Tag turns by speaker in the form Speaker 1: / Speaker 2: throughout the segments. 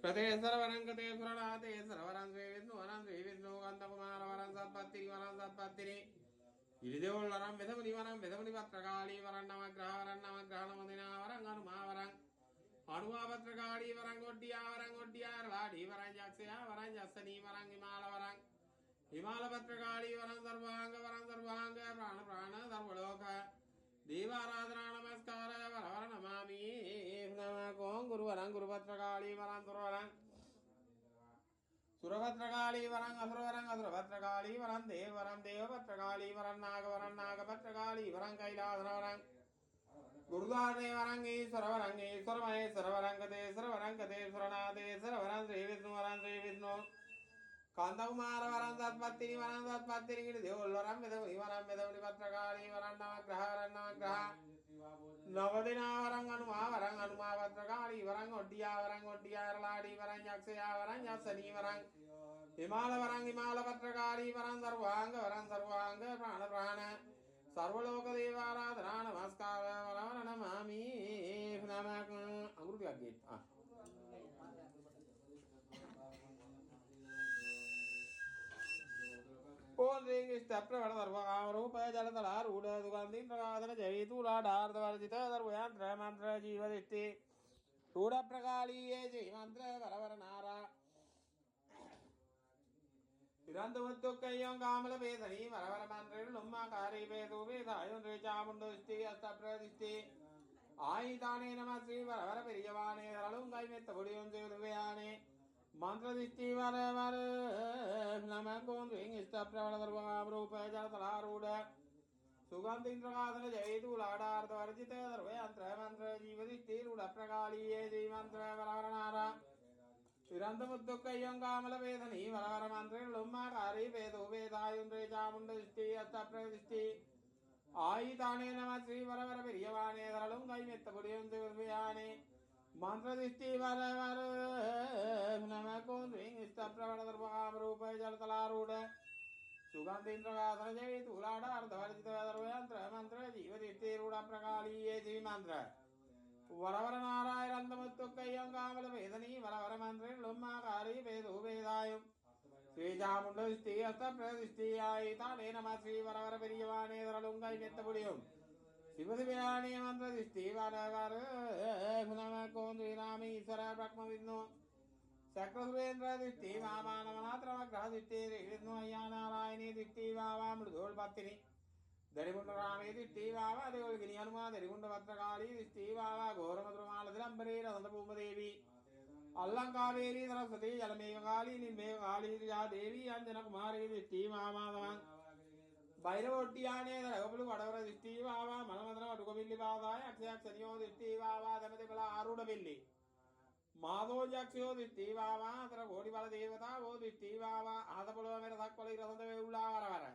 Speaker 1: प्रते सर्वरंगते सुरनाते सर्वरं श्री विष्णु वरं श्री विष्णु कांतकुमार वरं सत्पत्तिनि इरिदेवल्लरं विधमुनि वरं विधमुनि पत्रकाली वरं नवग्रह नमदिना वरं हनुमा वरं हनुमा पत्रकाली वरं गोड्डिया वाडी वरं जक्षया वरं जसनी वरं हिमाल पत्रकाली वरं सर्वांग प्राण सर्वलोक देवाराधना नमस्कार वर वर नमामि नमको गुरुवरं गुरुभद्रकाली वरं सुरभद्रकाली वरं असुरभद्रकाली वरं देवभद्रकाली वरं नागभद्रकाली वरं कैलासन वरं गुरुद्वारे वरं ईश्वर महेश्वर वरं गते सुरनाथे सुरवरं श्री विष्णु कांतकुमार वरं सत्पत्तिनि देवल्लरं विधमुनि पत्रकाली वरं नवग्रह नवदिना वरं हनुमा भद्रकाली वरं गोड्डिया लाडी वरं यक्षया वरं यक्षनी वरं हिमाल भद्रकाली वरं सर्वांग प्राण सर्वलोक देवाराधना नमस्कार वर नमामि गुरु गीत ओं ह्रीं प्रवणरूप जलतलारूढ़ सुगंधीन्द्रगाधन जयतूलाडार्धवर्जित सर्वयंत्र मंत्र जीवदिष्टि रूढ़ प्रकालीये जय मंत्र वरवर नारा विरंधमुत्तुक्कय्यों कामल वेदनी वरवर मंत्र लुम्माकारी वेदो वेदायुं रेचामुंडुष्टि अष्टप्रदिष्टि आयिताने नमः श्री वरवर पेरियवाने रलुंगाई मेत्तबुडियों देवदुव्याने मंत्रदिष्टि वर वर नमको प्रवणरूप जलतलारूढ़ सुगंधीन्द्रगाधन जयतूलाडार्धवर्जित सर्वयंत्र मंत्र जीवदिष्टि रूढ़ प्रकालीये जय मंत्र वरवर नारा विरंधमुत्तुक्कय्यों कामल वेदनी वरवर मंत्र लुम्माकारी वेदो वेदायुं रेचामुंडुष्टि अष्टप्रदिष्टि आयिताने नमः श्री वरवर पेरियवाने रलुंगाई मेत्तबुडियों देवदुव्याने मंत्रदिष्टि वर वर नमको प्रवणरूप जलतलारूढ़ सुगंधीन्द्रगाधन जयतूलाडार्धवर्जित सर्वयंत्र मंत्र जीवदिष्टि रूढ़ प्रकालीये जय मंत्र वरवर नारायणमुत्तुक्कय्यों कामल वेदनी वरवर मंत्र लुम्माकारी वेदो वेदायुं श्रीचामुंडुष्टि अष्टप्रदिष्टि आयिताने नमः श्री वरवर पेरियवाने रलुंगाई मेत्तबुडियों शिवशिवानी मंत्रदिष्टि वर वर नमको श्रीरामेश्वर ब्रह्म विष्णु शक्रसुरेन्द्र दिष्टि वामानवनात्रमग्रह दिष्टि विष्णु अय्या नारायणी दिष्टि वावा मृदोल्पत्तिनि दरिगुंड रामे दिष्टि वावा देवगिनी हनुमा दरिगुंड भद्रकाली दिष्टि वावा घोरमधुरमालधिरंबरे रसंतभूमदेवी अल्लंकावेरी सरस्वती जलमेघकाली निर्मेघकाली देवी अंजनकुमारी दिष्टि वामाधवं भैरवोट्टियाने रघुपुलु वडवर दिष्टि वावा मनमदन वटुकबिल्ली बाधाय अक्षयक्षनियो दिष्टि वावा दमतिबल आरूढ़बिल्ली माधोजक्षयो दिष्टि वावा अतर घोड़िबल देवता वो दिष्टि वावा आदपुलो मेरे थक्कोली रसंतवे उल्लावरवर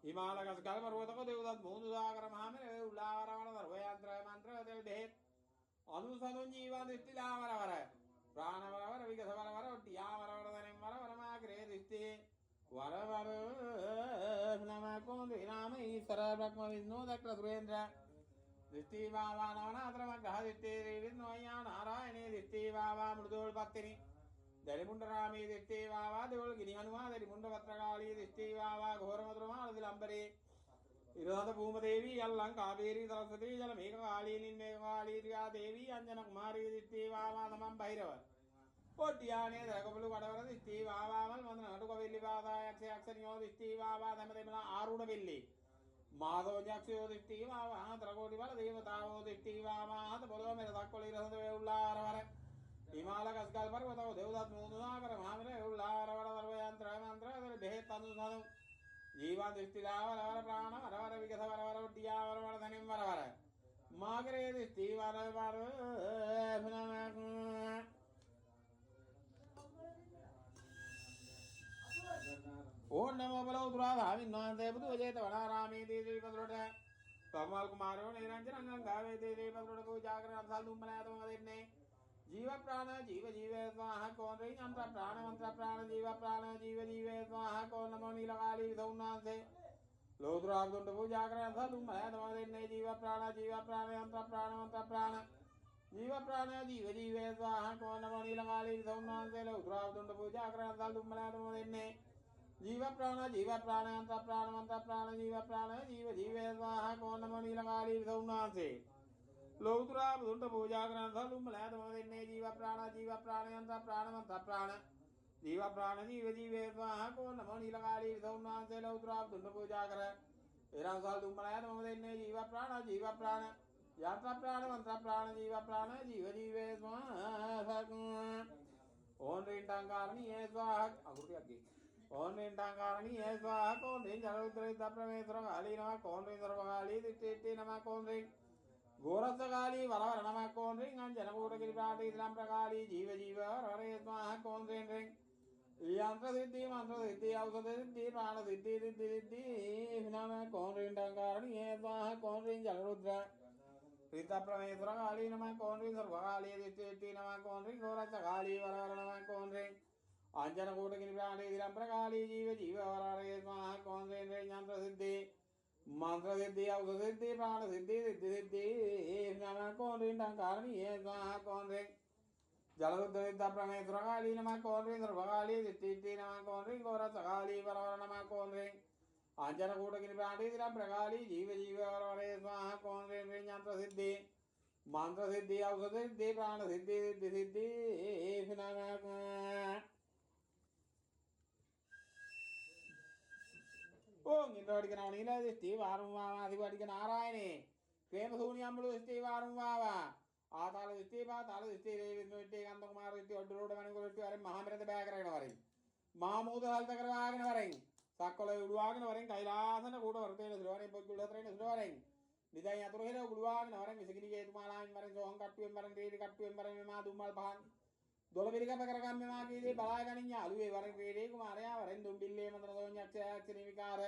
Speaker 1: हिमाल कसकल पर्वत को देवदत्त मूंदु सागर महामेरे उल्लावरवर सर्वयंत्र मंत्र देव देत अनुसनु जीवन दिष्टि लावरवर प्राणवरवर विगतवरवर ओट्टियावरवर धनिवरवर माग्रे दिष्टि वरवर नमको राम ईश्वर ब्रह्म विष्णु दक्ष सुरेन्द्र दिष्टि वावा नवनात्रमग्रह दिष्टि विष्णु अय्या नारायणी दिष्टि वावा मृदोल्पत्तिनि दरिमुंड रामे दिष्टि वावा देवगिनी हनुमा दरिमुंड भद्रकाली दिष्टि वावा घोरमधुरमालधिरंबरे भूमदेवी अल्लंकावेरी सरस्वती जलमेघकाली निर्मेघकाली देवी अंजनकुमारी दिष्टि वावा नमः भैरव कोट्याने रघुपुलु वडवर दिष्टि वावा मलमदन वटुकबिल्ली बाधाय अक्षयक्षनियो दिष्टि वावा दमतिबल आरूढ़बिल्ली माधोजक्षयो दिष्टि वावा त्रिकोटिबल देवतावो दिष्टि वावा बोलो मेरे थक्कोली रसंतवे उल्लावरवर हिमाल कसकल पर्वतो देवदत्त मूंदु सागर महामेरे उल्लावरवर सर्वयंत्र मंत्र भेद अनुसनु जीवन दिष्टि लावरवर प्राण वरवर विगत वरवर ओट्टियावरवर धनिं वरवर मागरे दिष्टि वरवर ओम नमो बलो दुराधाविन्नांते बुधुजेत वनारामे देवी पद्रोट कमल कुमारो निरंजन गंगावे देवी पद्रोट को जागर अर्थाल दुम्बनाय तो मदिने जीव प्राण जीव स्वाहा कौन रही मंत्र प्राण जीव स्वाहा कौन नमो नीलकाली विधौनांसे लोद्राब्दुंड पूजा कर अर्थाल दुम्बनाय तो मदिने जीव प्राण मंत्र प्राण जीव प्राण जीव स्वाहा कौन नमो नीलकाली ප්‍රකාලී සෞන්නාන්සේ ලෞතුරාවතුන්ට පූජා කරන සල් දුම්මලයටම දෙන්නේ ජීව ප්‍රාණ යන්ත්‍ර ප්‍රාණ මන්ත්‍ර ප්‍රාණ ජීව ප්‍රාණ ජීව ජීවේ ස්වාහා කෝණම නීලකාලී සෞන්නාන්සේ ලෞතුරාවතුන්ට පූජා කරන සල් දුම්මලයටම දෙන්නේ ජීව ප්‍රාණ යන්ත්‍ර ප්‍රාණ මන්ත්‍ර ප්‍රාණ ජීව ප්‍රාණ ජීව ජීවේ ස්වාහා කෝණම නීලකාලී සෞන්නාන්සේ ලෞතුරාවතුන්ට පූජා කර එරන් සල් දුම්මලයටම දෙන්නේ ජීව ප්‍රාණ යන්ත්‍ර ප්‍රාණ මන්ත්‍ර ප්‍රාණ ජීව ප්‍රාණ ජීව ජීවේ ස්වාහා ඕන් රින්ටංකාරණී ස්වාහා අගුරියක්ගේ ඕන් රින්ටංකාරණී ස්වාහා කෝන් රින් ජලඋද්දරිත ප්‍රමේතර කාලී නම කෝන් රින් සර්වකාලී දිට්ඨි නම කෝන් රින් ගෝරස්ස කාලී වරවර නම කෝන් රින් අංජන කෝට කිරි ප්‍රාටි ඉස්ලාම් ප්‍රකාලී ජීව ජීව වරේ ස්වාහා කෝන් රින් යන්ත්‍ර සිද්ධි මන්ත්‍ර සිද්ධි ඖෂධ සිද්ධි ප්‍රාණ සිද්ධි සිද්ධි සිද්ධි නම කෝන් රින්ටංකාරණී ස්වාහා කෝන් රින් ජලඋද්දර रीता प्रमेश्वर काली नमः कौन री सर्वकाली दिट्ठी नमः कौन री गौरच काली वरवर नमः कौन री अंजन कूट गिरि प्राणी दिरं प्रकाली जीव जीव वररे स्वाहा कौन री यंत्र सिद्धि मंत्र सिद्धि औषध सिद्धि प्राण सिद्धि सिद्धि सिद्धि नमः कौन री डंकारणी स्वाहा कौन री जलउद्दरित प्रमेश्वर काली नमः कौन री सर्वकाली दिट्ठी नमः कौन री गौरच काली वरवर नमः कौन री अंजन कूट गिरि प्राणी दिरं प्रकाली जीव जीव वररे स्वाहा कौन रे यंत्र सिद्धि मंत्र सिद्धि औषध सिद्धि प्राण सिद्धि सिद्धि सिद्धि ओम इंद्रवडिक नवनील दिष्टि वारुं वावा अधिवडिक नारायणे प्रेम शून्यम्बुलु दिष्टि वारुं वावा आताल दिष्टि पाताल दिष्टि रे विष्णुविष्टि कांतकुमार दिष्टि ඔඩ්ඩරෝඩ මණිකුල දිष्टि වරින් මහමෙරද බෑකරගෙන වරින් මහමූද හල්ත කරවාගෙන වරින් සක්කොල උඩුවාගෙන වරෙන් කෛලාසන කුඩ වර්තේන සිරවරෙන් පොත් උඩතරේන සිරවරෙන් නිදයි අතුරු හේර උඩුවාගෙන වරෙන් විසගිනි හේතුමාලාවෙන් වරෙන් සෝහන් කට්ටුවෙන් වරෙන් රේඩි කට්ටුවෙන් වරෙන් මෙමා දුම්මල් පහන් දොළ පිළිකප කරගම් මෙමා කීදී බලා ගනින් යාළුවේ වරෙන් රේඩි කුමාරයා වරෙන් දුම්බිල්ලේ මන්ත්‍ර සෝඤ්ඤක්ෂයක්ෂ නිවිකාර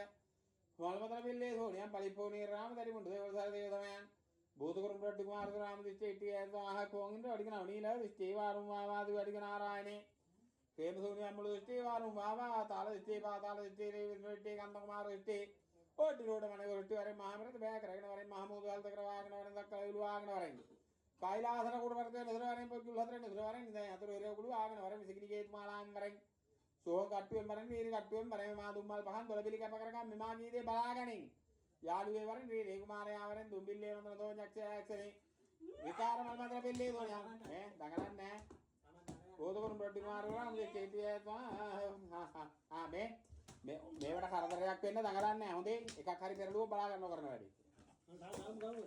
Speaker 1: වල්මතර පිල්ලේ සෝණියන් පලිපෝනී රාම දරි මුණ්ඩ දේවසාර දේවතමයන් බෝධකුරුම් රොඩ්ඩි කුමාර රාම දිස්ත්‍රික්කයේ ඉටියන් ආහ කොංගින් වඩික නවනීල දිස්ත්‍රික්කේ වාරුම් වාවාදී වඩික नारायणे प्रेम शून्यम्बुलु दिष्टि वारुं वावा ताल दिष्टि पाताल दिष्टि रे विष्णुविष्टि कांतकुमार दिष्टि ඔඩ්ඩරෝඩ මණිකුල දිष्टि වරෙන් මහමෙරද බෑකරගෙන වරෙන් මහමූද හල්ත කරවාගෙන වරෙන් සක්කොල උඩුවාගෙන වරෙන් කෛලාසන කුඩ වර්තේන සිරවරෙන් පොත් උඩතරේන සිරවරෙන් නිදයි අතුරු හේර උඩුවාගෙන වරෙන් විසගිනි හේතුමාලාවෙන් වරෙන් සෝහන් කට්ටුවෙන් වරෙන් රේඩි කට්ටුවෙන් වරෙන් මෙමා දුම්මල් පහන් දොළ පිළිකප කරගම් මෙමා කීදී බලා ගනින් යාළුවේ වරෙන් රේඩි කුමාරයා වරෙන් දුම්බිල්ලේ මන්ත්‍ර සෝඤ්ඤක්ෂයක්ෂනේ විකාර මල් මන්ත්‍ර පිල්ලේ සෝණියන් දඟලන්නේ බෝධකුරුම් රොඩ්ඩි කුමාර රාම දිස්ත්‍රික්කයේ මේවට කරදරයක් වෙන්න දඟලන්නේ නැහැ. හොඳේ එකක් හරි පෙරළුව බලා ගන්නව කරන වැඩි.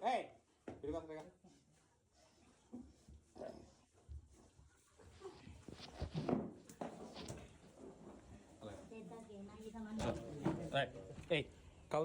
Speaker 1: හේ පිළිගන්න දෙක.
Speaker 2: Right. Hey, kau